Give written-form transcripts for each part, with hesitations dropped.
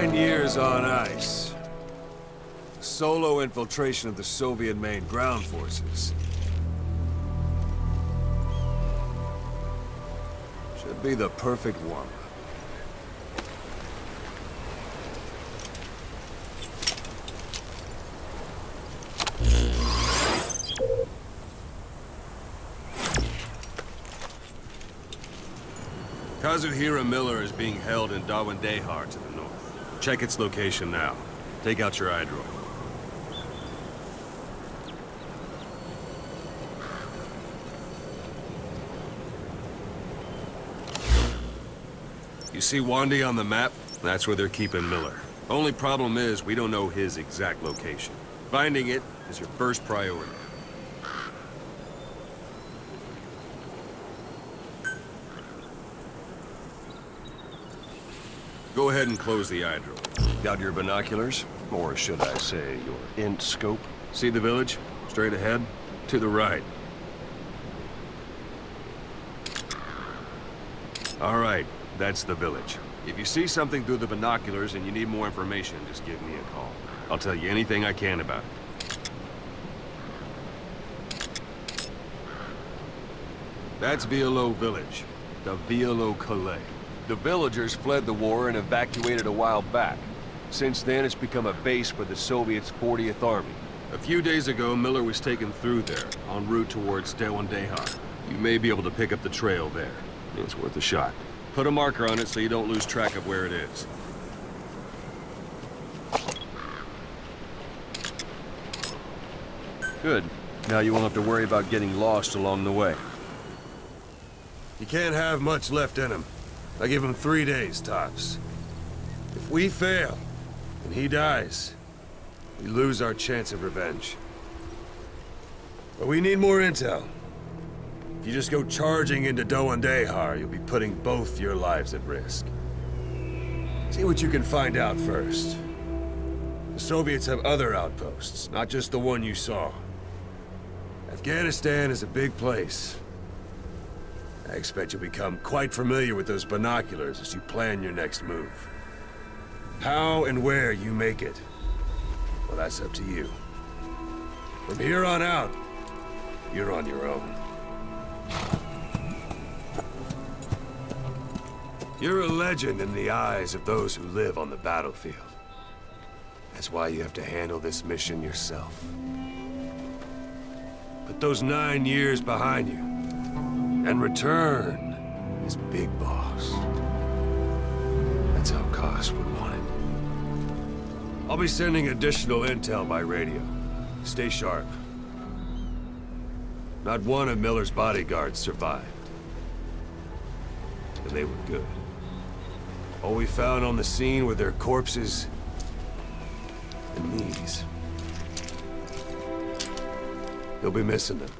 9 years on ice. Solo infiltration of the Soviet main ground forces. Should be the perfect one. Kazuhira Miller is being held in Dawandehar to the north. Check its location now. Take out your iDroid. You see Wandi on the map? That's where they're keeping Miller. Only problem is, we don't know his exact location. Finding it is your first priority. Go ahead and close the iDroid. Got your binoculars? Or should I say, your int scope? See the village? Straight ahead? To the right. All right, that's the village. If you see something through the binoculars and you need more information, just give me a call. I'll tell you anything I can about it. That's Violo Village. The Violo Calais. The villagers fled the war and evacuated a while back. Since then, it's become a base for the Soviets' 40th Army. A few days ago, Miller was taken through there, en route towards Dawandehar. You may be able to pick up the trail there. It's worth a shot. Put a marker on it so you don't lose track of where it is. Good. Now you won't have to worry about getting lost along the way. You can't have much left in him. I give him 3 days, tops. If we fail, and he dies, we lose our chance of revenge. But we need more intel. If you just go charging into Dawandehar, you'll be putting both your lives at risk. See what you can find out first. The Soviets have other outposts, not just the one you saw. Afghanistan is a big place. I expect you'll become quite familiar with those binoculars as you plan your next move. How and where you make it, well, that's up to you. From here on out, you're on your own. You're a legend in the eyes of those who live on the battlefield. That's why you have to handle this mission yourself. Put those 9 years behind you, and return as Big Boss. That's how Koss would want it. I'll be sending additional intel by radio. Stay sharp. Not one of Miller's bodyguards survived. And they were good. All we found on the scene were their corpses and knees. He'll be missing them.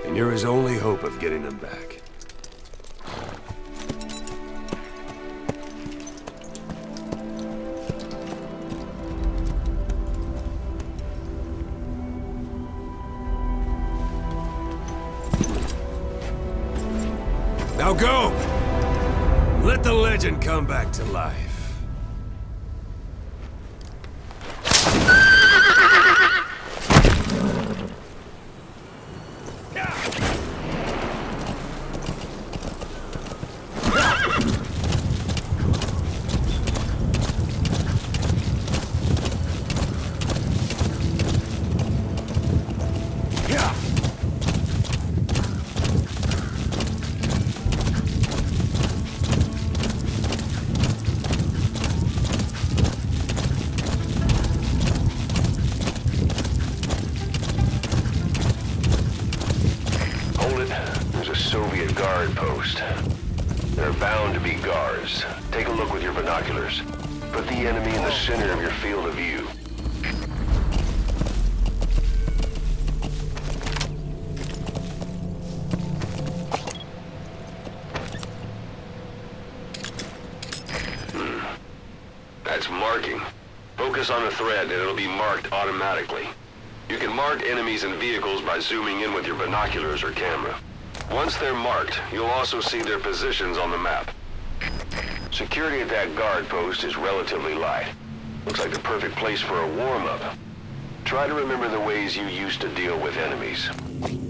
And you're his only hope of getting them back. Now go! Let the legend come back to life. Soviet guard post. They're bound to be guards. Take a look with your binoculars. Put the enemy in the center of your field of view. That's marking. Focus on the thread and it'll be marked automatically. You can mark enemies and vehicles by zooming in with your binoculars or camera. Once they're marked, you'll also see their positions on the map. Security at that guard post is relatively light. Looks like the perfect place for a warm-up. Try to remember the ways you used to deal with enemies.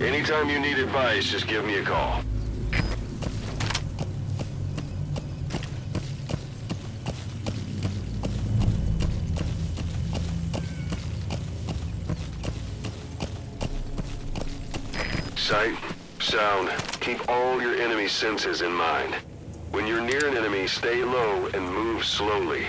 Anytime you need advice, just give me a call. Sight, sound, keep all your enemy senses in mind. When you're near an enemy, stay low and move slowly.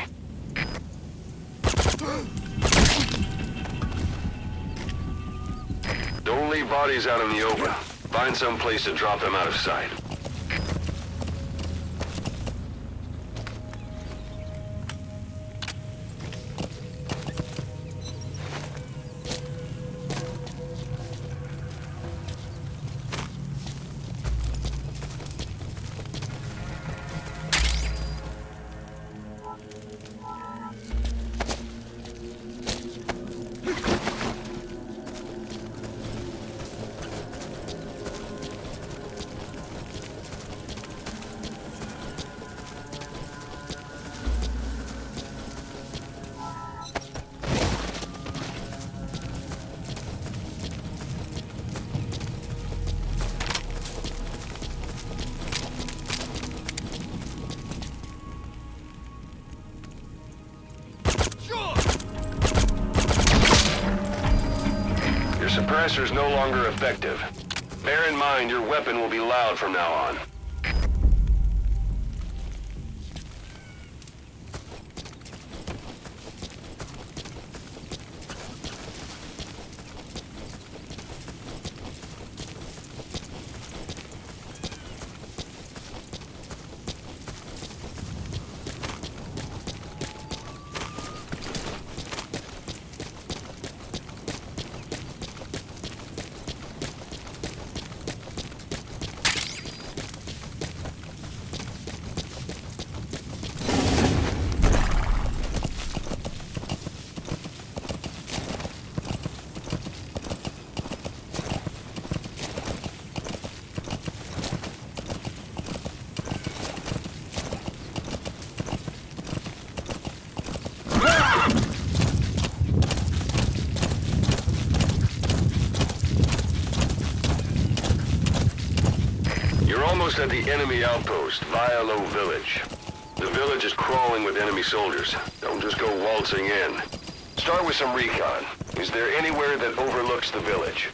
Don't leave bodies out in the open. Find some place to drop them out of sight. Your suppressor's no longer effective. Bear in mind your weapon will be loud from now on. Almost at the enemy outpost, Vialo Village. The village is crawling with enemy soldiers. Don't just go waltzing in. Start with some recon. Is there anywhere that overlooks the village?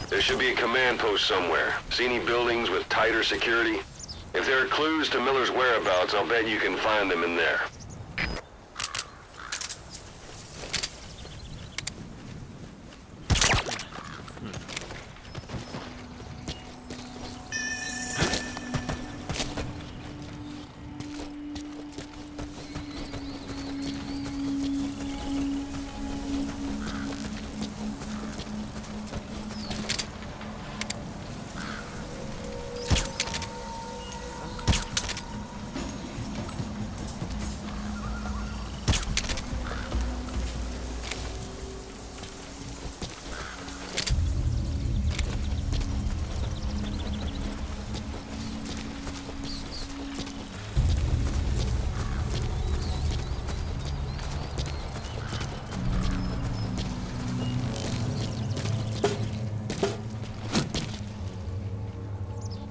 There should be a command post somewhere. See any buildings with tighter security? If there are clues to Miller's whereabouts, I'll bet you can find them in there.